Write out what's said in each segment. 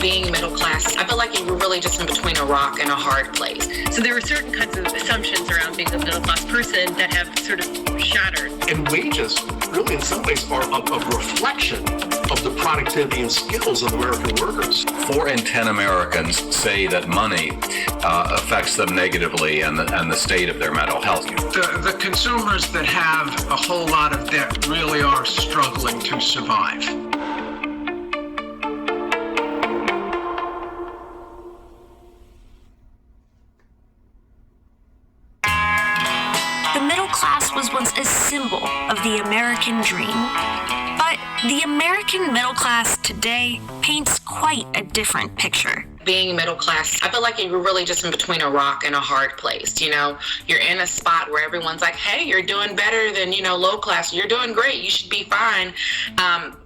being middle class, I feel like you were really just in between a rock and a hard place. So there were certain kinds of assumptions around being a middle class person that have sort of shattered. And wages, really, in some ways, are a reflection of the productivity and skills of American workers. 4 in 10 Americans say that money affects them negatively and the state of their mental health. The consumers that have a whole lot of debt really are struggling to survive. The middle class was once a symbol of the American dream. But the American middle class today paints quite a different picture. Being middle class, I feel like you were really just in between a rock and a hard place. You know, you're in a spot where everyone's like, hey, you're doing better than, low class. You're doing great. You should be fine.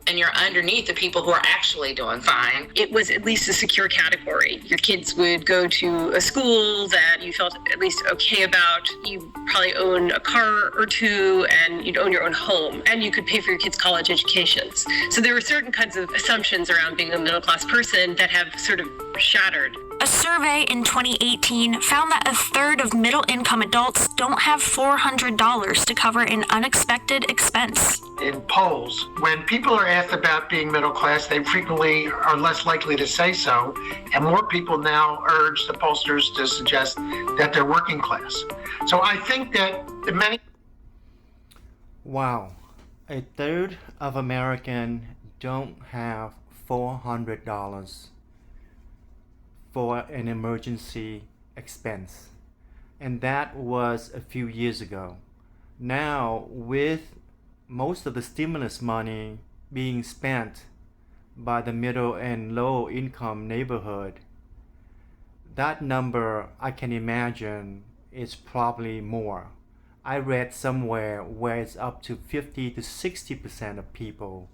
And you're underneath the people who are actually doing fine. It was at least a secure category. Your kids would go to a school that you felt at least okay about. You probably own a car or two, and you'd own your own home, and you could pay for your kids' college educations. So there were certain kinds of assumptions around being a middle class person that have sort of shattered. A survey in 2018 found that a third of middle-income adults don't have $400 to cover an unexpected expense. In polls, when people are asked about being middle class, they frequently are less likely to say so, and more people now urge the pollsters to suggest that they're working class. So I think that many... Wow, a third of Americans don't have $400 for an emergency expense, and that was a few years ago. Now, with most of the stimulus money being spent by the middle and low income neighborhood, that number, I can imagine, is probably more. I read somewhere where it's up to 50 to 60% of people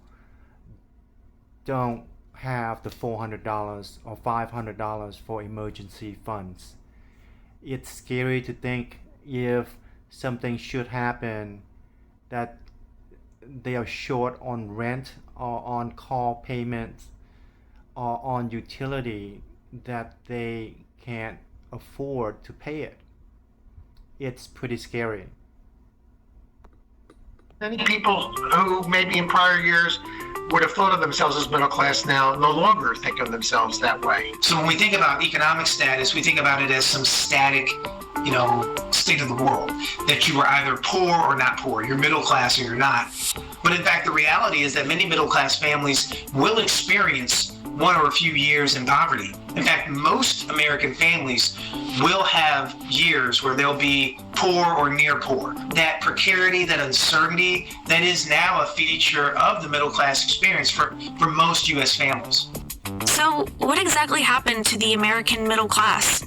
don't have the $400 or $500 for emergency funds. It's scary to think if something should happen that they are short on rent or on car payments or on utility, that they can't afford to pay it. It's pretty scary. Many people who maybe in prior years would have thought of themselves as middle class now no longer think of themselves that way. So when we think about economic status, we think about it as some static, state of the world, that you are either poor or not poor, you're middle class or you're not. But in fact, the reality is that many middle class families will experience one or a few years in poverty. In fact, most American families will have years where they'll be poor or near poor. That precarity, that uncertainty, that is now a feature of the middle class experience for most U.S. families. So, what exactly happened to the American middle class?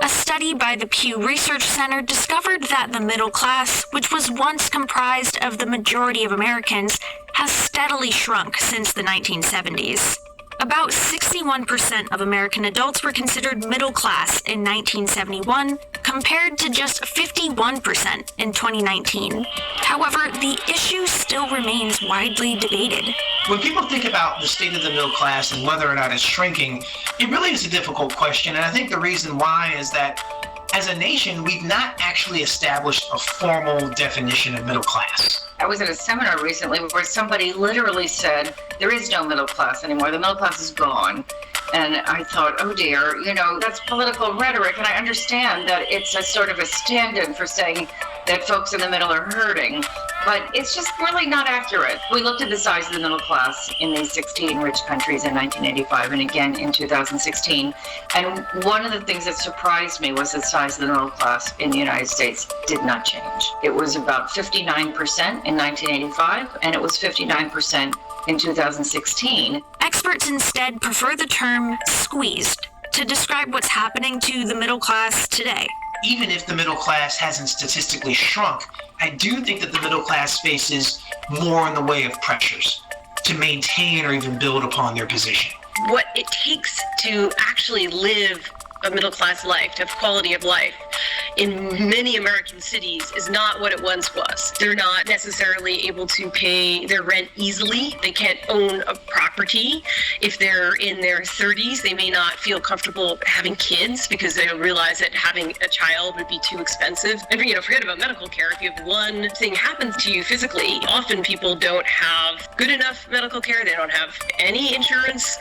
A study by the Pew Research Center discovered that the middle class, which was once comprised of the majority of Americans, has steadily shrunk since the 1970s. About 61% of American adults were considered middle class in 1971, compared to just 51% in 2019. However, the issue still remains widely debated. When people think about the state of the middle class and whether or not it's shrinking, it really is a difficult question. And I think the reason why is that as a nation, we've not actually established a formal definition of middle class. I was at a seminar recently where somebody literally said, there is no middle class anymore. The middle class is gone. And I thought, oh dear, that's political rhetoric. And I understand that it's a sort of a stand-in for saying that folks in the middle are hurting. But it's just really not accurate. We looked at the size of the middle class in these 16 rich countries in 1985 and again in 2016. And one of the things that surprised me was the size of the middle class in the United States did not change. It was about 59% in 1985, and it was 59% in 2016. Experts instead prefer the term squeezed to describe what's happening to the middle class today. Even if the middle class hasn't statistically shrunk, I do think that the middle class faces more in the way of pressures to maintain or even build upon their position. What it takes to actually live a middle class life, to have quality of life, in many American cities is not what it once was. They're not necessarily able to pay their rent easily. They can't own a property. If they're in their 30s, they may not feel comfortable having kids because they realize that having a child would be too expensive. And forget about medical care. If you have one thing happens to you physically, often people don't have good enough medical care. They don't have any insurance.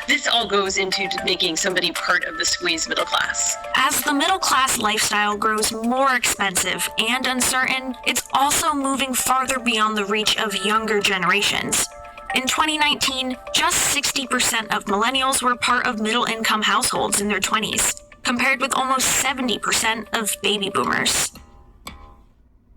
This all goes into making somebody part of the squeezed middle class. As the middle class lifestyle grows more expensive and uncertain, it's also moving farther beyond the reach of younger generations. In 2019, just 60% of millennials were part of middle-income households in their 20s, compared with almost 70% of baby boomers.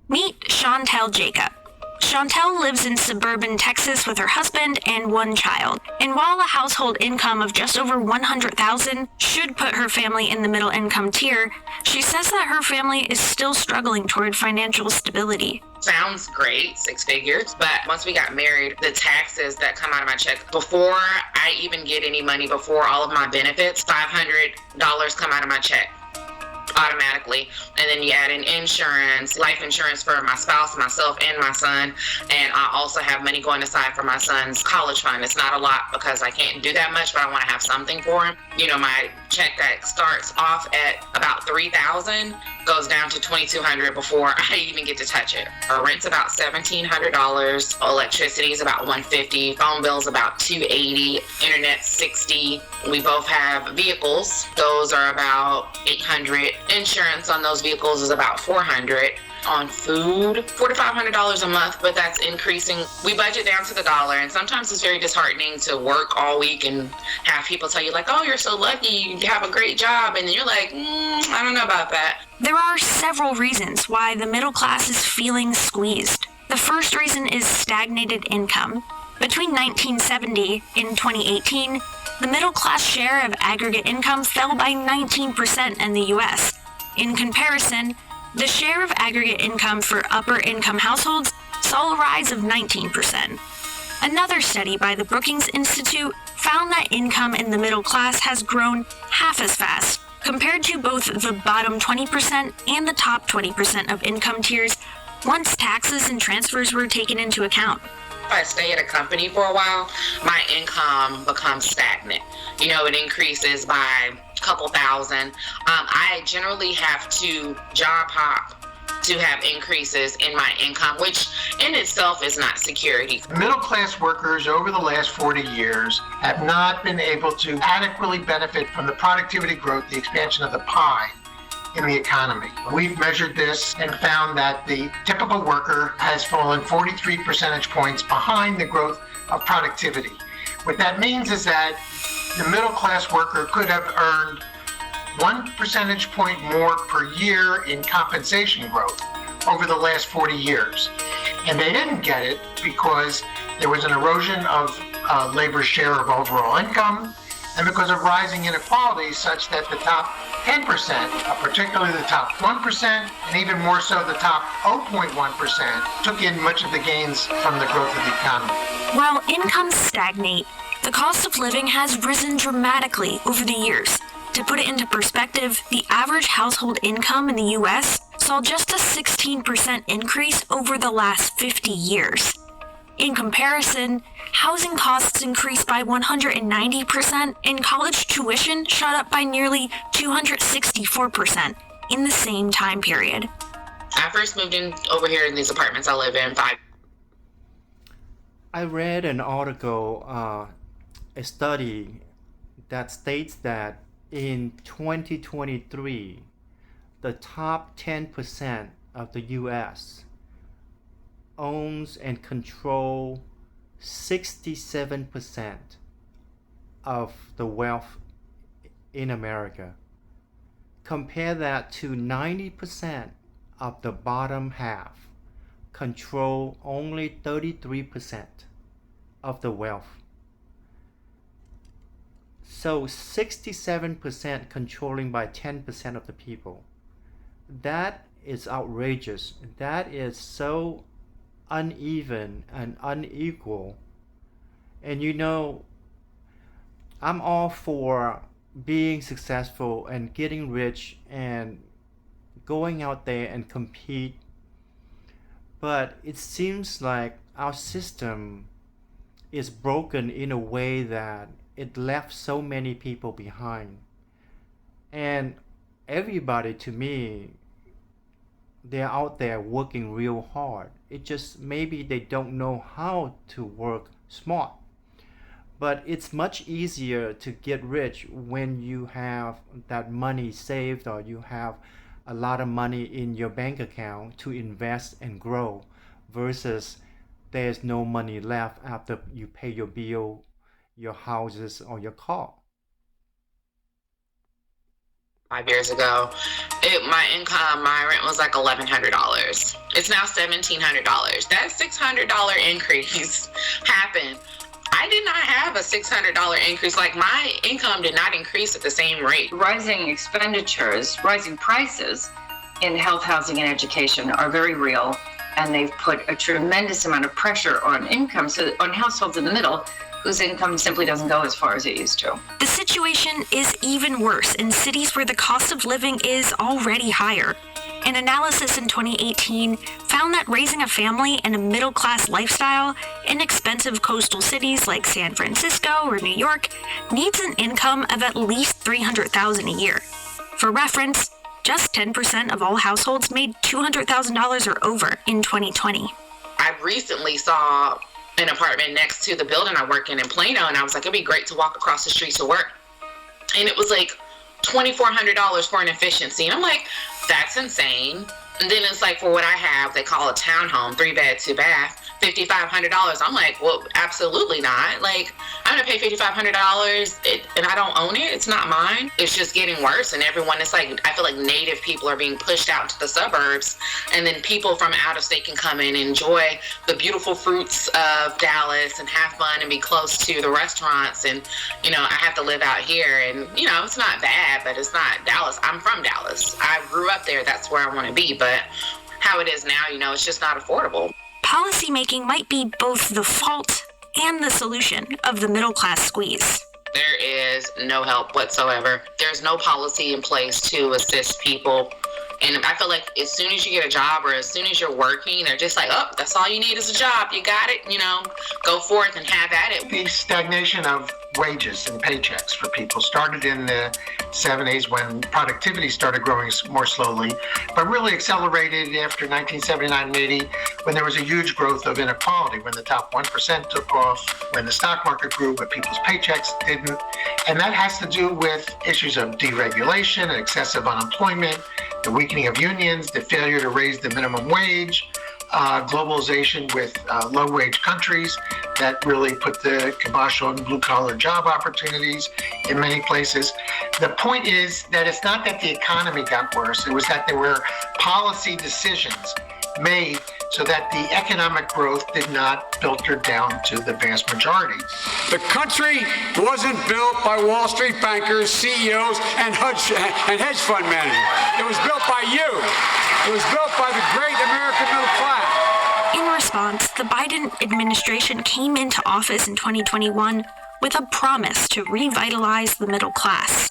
Meet Chantel Jacob. Chantel lives in suburban Texas with her husband and one child. And while a household income of just over $100,000 should put her family in the middle income tier, she says that her family is still struggling toward financial stability. Sounds great, 6 figures, but once we got married, the taxes that come out of my check, before I even get any money, before all of my benefits, $500 come out of my check automatically. And then you add in insurance, life insurance for my spouse, myself, and my son. And I also have money going aside for my son's college fund. It's not a lot because I can't do that much, but I want to have something for him. My check that starts off at about $3,000 goes down to $2,200 before I even get to touch it. Our rent's about $1,700. Electricity is about $150. Phone bill's about $280. Internet $60. We both have vehicles. Those are about $800. Insurance on those vehicles is about $400. On food, $400 to $500 a month, but that's increasing. We budget down to the dollar, and sometimes it's very disheartening to work all week and have people tell you like, oh, you're so lucky, you have a great job, and then you're like, I don't know about that. There are several reasons why the middle class is feeling squeezed. The first reason is stagnated income. Between 1970 and 2018, the middle class share of aggregate income fell by 19% in the US. In comparison, the share of aggregate income for upper-income households saw a rise of 19%. Another study by the Brookings Institute found that income in the middle class has grown half as fast compared to both the bottom 20% and the top 20% of income tiers once taxes and transfers were taken into account. If I stay at a company for a while, my income becomes stagnant. It increases by a couple thousand. I generally have to job hop to have increases in my income, which in itself is not security. Middle class workers over the last 40 years have not been able to adequately benefit from the productivity growth, the expansion of the pie in the economy. We've measured this and found that the typical worker has fallen 43 percentage points behind the growth of productivity. What that means is that the middle class worker could have earned 1 percentage point more per year in compensation growth over the last 40 years. And they didn't get it because there was an erosion of labor's share of overall income, and because of rising inequalities such that the top 10%, particularly the top 1%, and even more so the top 0.1%, took in much of the gains from the growth of the economy. While incomes stagnate, the cost of living has risen dramatically over the years. To put it into perspective, the average household income in the US saw just a 16% increase over the last 50 years. In comparison, housing costs increased by 190%, and college tuition shot up by nearly 264% in the same time period. I first moved in over here in these apartments I live in. I read an article, a study that states that in 2023, the top 10% of the US owns and control 67% of the wealth in America. Compare that to 90% of the bottom half control only 33% of the wealth. So 67% controlling by 10% of the people. That is outrageous. That is so uneven and unequal. And I'm all for being successful and getting rich and going out there and compete. But it seems like our system is broken in a way that it left so many people behind. And everybody, to me, they're out there working real hard. It just maybe they don't know how to work smart. But it's much easier to get rich when you have that money saved, or you have a lot of money in your bank account to invest and grow, versus there's no money left after you pay your bill, your houses, or your car. 5 years ago, my rent was like $1,100. It's now $1,700. That $600 increase happened. I did not have a $600 increase. Like, my income did not increase at the same rate. Rising expenditures, rising prices in health, housing, and education are very real, and they've put a tremendous amount of pressure on income, so on households in the middle, whose income simply doesn't go as far as it used to. The situation is even worse in cities where the cost of living is already higher. An analysis in 2018 found that raising a family in a middle-class lifestyle in expensive coastal cities like San Francisco or New York needs an income of at least $300,000 a year. For reference, just 10% of all households made $200,000 or over in 2020. I recently saw an apartment next to the building I work in Plano, and I was like, it'd be great to walk across the street to work. And it was like $2,400 for an efficiency. And I'm like, that's insane. And then it's like, for what I have, they call a townhome, 3-bed, 2-bath, $5,500. I'm like, well, absolutely not. Like, I'm gonna pay $5,500 and I don't own it. It's not mine. It's just getting worse. And everyone, it's like, I feel like native people are being pushed out to the suburbs, and then people from out of state can come in and enjoy the beautiful fruits of Dallas and have fun and be close to the restaurants. And, you know, I have to live out here, and, you know, it's not bad, but it's not Dallas. I'm from Dallas. I grew up there. That's where I want to be. But how it is now, you know, it's just not affordable. Policymaking might be both the fault and the solution of the middle class squeeze. There is no help whatsoever. There's no policy in place to assist people. And I feel like as soon as you get a job, or as soon as you're working, they're just like, oh, that's all you need is a job. You got it, you know, go forth and have at it. The stagnation of wages and paychecks for people started in the 70s when productivity started growing more slowly, but really accelerated after 1979 and 80, when there was a huge growth of inequality, when the top 1% took off, when the stock market grew, but people's paychecks didn't. And that has to do with issues of deregulation and excessive unemployment, the weakening of unions, the failure to raise the minimum wage, globalization with low-wage countries that really put the kibosh on blue-collar job opportunities in many places. The point is that it's not that the economy got worse, it was that there were policy decisions made so that the economic growth did not filter down to the vast majority. The country wasn't built by Wall Street bankers, CEOs, and hedge fund managers. It was built by you. It was built by the great American middle class. In response, the Biden administration came into office in 2021 with a promise to revitalize the middle class.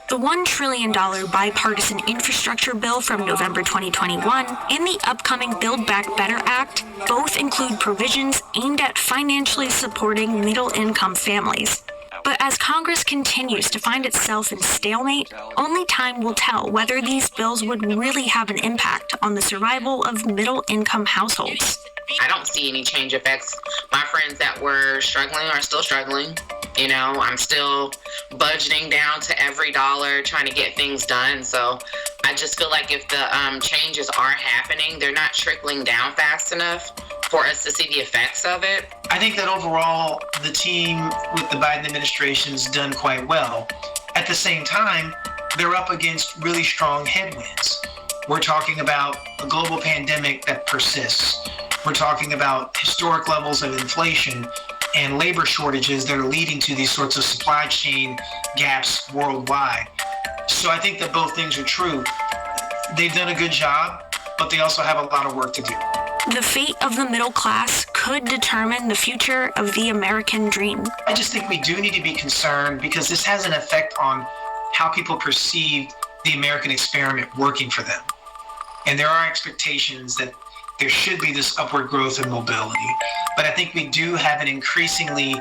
The $1 trillion bipartisan infrastructure bill from November 2021 and the upcoming Build Back Better Act both include provisions aimed at financially supporting middle-income families. But as Congress continues to find itself in stalemate, only time will tell whether these bills would really have an impact on the survival of middle-income households. I don't see any change effects. My friends that were struggling are still struggling. You know, I'm still budgeting down to every dollar, trying to get things done. So I just feel like if the changes are happening, they're not trickling down fast enough for us to see the effects of it. I think that overall, the team with the Biden administration's done quite well. At the same time, they're up against really strong headwinds. We're talking about a global pandemic that persists. We're talking about historic levels of inflation and labor shortages that are leading to these sorts of supply chain gaps worldwide. So I think that both things are true. They've done a good job, but they also have a lot of work to do. The fate of the middle class could determine the future of the American dream. I just think we do need to be concerned because this has an effect on how people perceive the American experiment working for them. And there are expectations that there should be this upward growth in mobility. But I think we do have an increasingly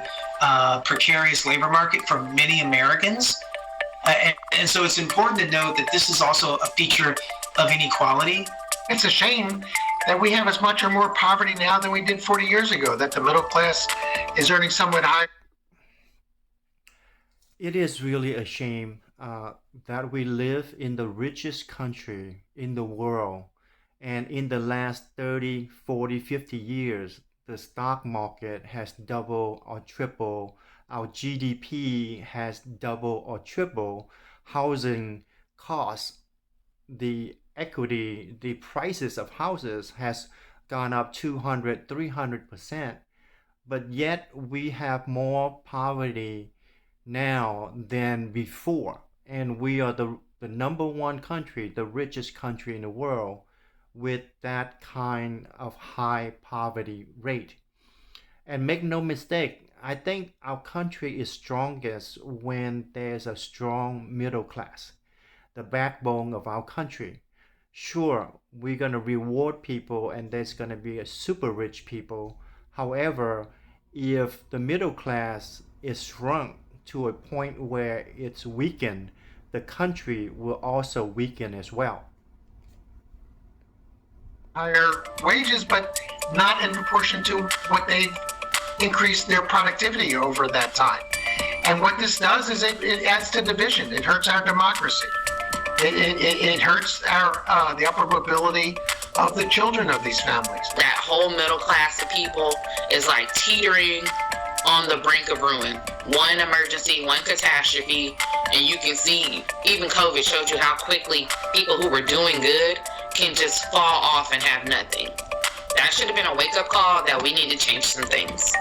precarious labor market for many Americans. And so it's important to note that this is also a feature of inequality. It's a shame that we have as much or more poverty now than we did 40 years ago, that the middle class is earning somewhat higher. It is really a shame that we live in the richest country in the world. And in the last 30, 40, 50 years, the stock market has doubled or tripled. Our GDP has doubled or tripled. Housing costs, the equity, the prices of houses has gone up 200, 300%. But yet we have more poverty now than before. And we are the number one country, the richest country in the world, with that kind of high poverty rate. And make no mistake, I think our country is strongest when there's a strong middle class, the backbone of our country. Sure, we're going to reward people and there's going to be a super rich people. However, if the middle class is shrunk to a point where it's weakened, the country will also weaken as well. Higher wages, but not in proportion to what they've increased their productivity over that time. And what this does is it adds to division. It hurts our democracy. It hurts our the upward mobility of the children of these families. That whole middle class of people is like teetering on the brink of ruin. One emergency, one catastrophe, and you can see even COVID showed you how quickly people who were doing good can just fall off and have nothing. That should have been a wake-up call that we need to change some things.